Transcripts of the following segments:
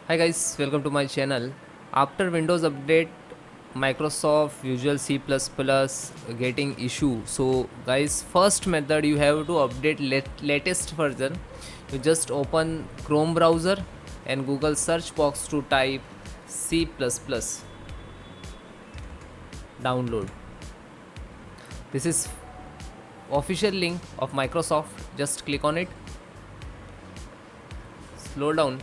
Hi guys, welcome to my channel. After Windows update, Microsoft Visual C++ getting issue. So guys, first method you have to update latest version. You just open Chrome browser and Google search box to type C++ download. This is official link of Microsoft. Just click on it. Slow down.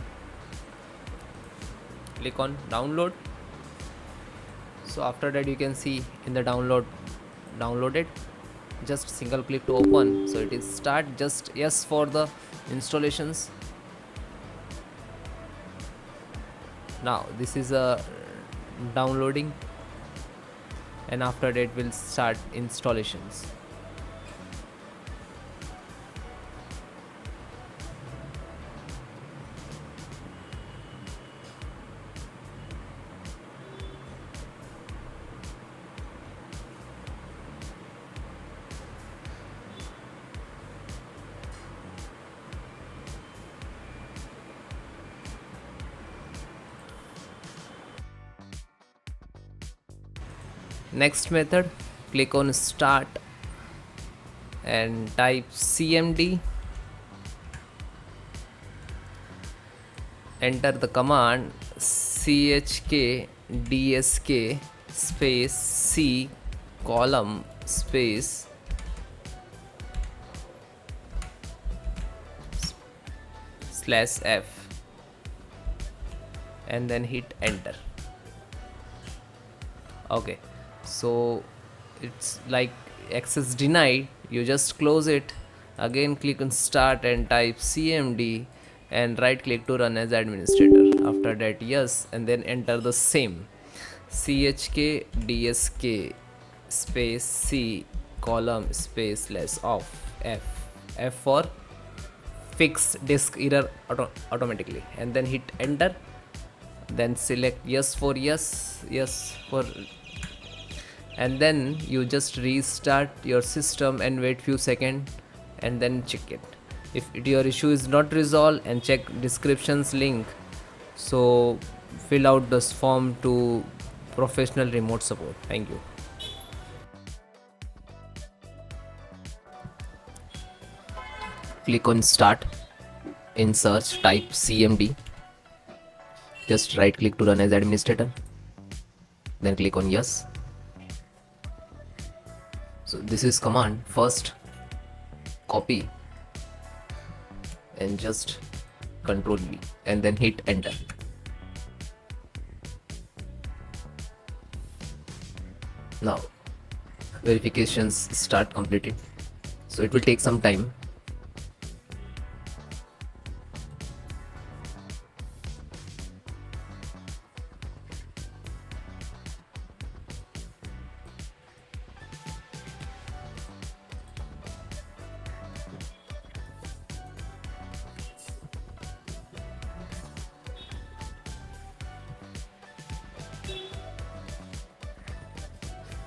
Click on download. So after that you can see in the downloaded, just single click to open, so it is start. Just yes for the installations. Now this is a downloading, and after that will start installations. Next method, click on start and type cmd. Enter the command chkdsk space c column space /f and then hit enter. Okay, so it's like access denied. You just close it, again click on start and type cmd and right click to run as administrator. After that yes, and then enter the same chkdsk space c column space /of f for fix disk error automatically, and then hit enter. Then select yes for yes for, and then you just restart your system and wait few seconds and then check it. If your issue is not resolved, and check descriptions link, so fill out this form to professional remote support. Thank you. Click on start. In search type cmd. Just right click to run as administrator, then click on yes. So this is command. First copy and just control V and then hit enter. Now verifications start completed, so it will take some time.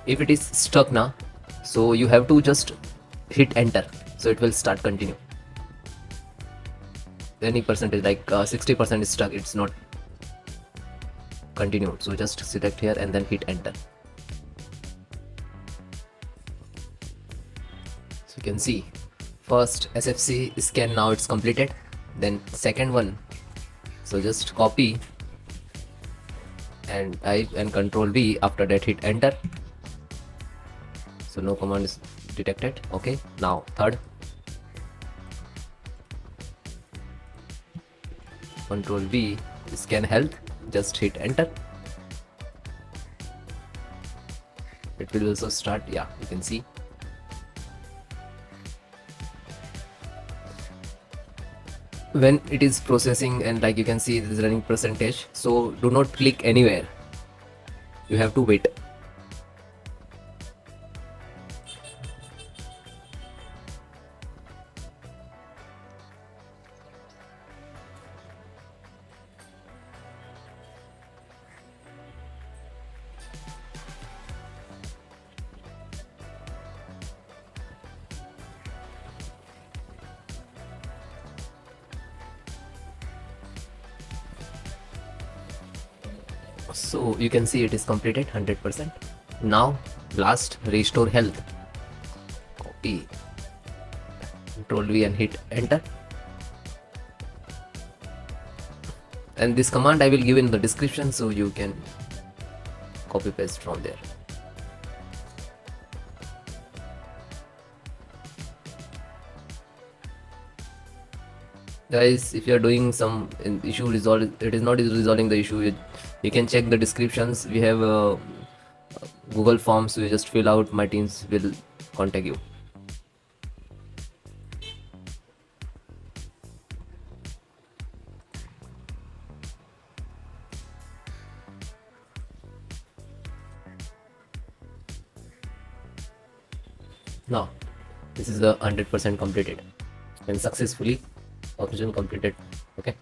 If it is stuck now, so you have to just hit enter, so it will start continue. Any percentage like 60% is stuck, it's not continued, so just select here and then hit enter. So you can see first SFC scan, now it's completed. Then second one, so just copy and type and control V. After that hit enter. So no command is detected. Okay, now third, control V, ScanHealth, just hit enter. It will also start. Yeah, you can see. When it is processing, and like you can see it is running percentage, so do not click anywhere, you have to wait. So you can see it is completed 100%. Now last, restore health. Copy, Control V and hit enter. And this command I will give in the description, so you can copy paste from there. Guys, if you are doing some issue resolve, it is not resolving the issue, you can check the descriptions. We have Google forms, you just fill out, my teams will contact you. Now this is a 100% completed and successfully operation completed. Okay.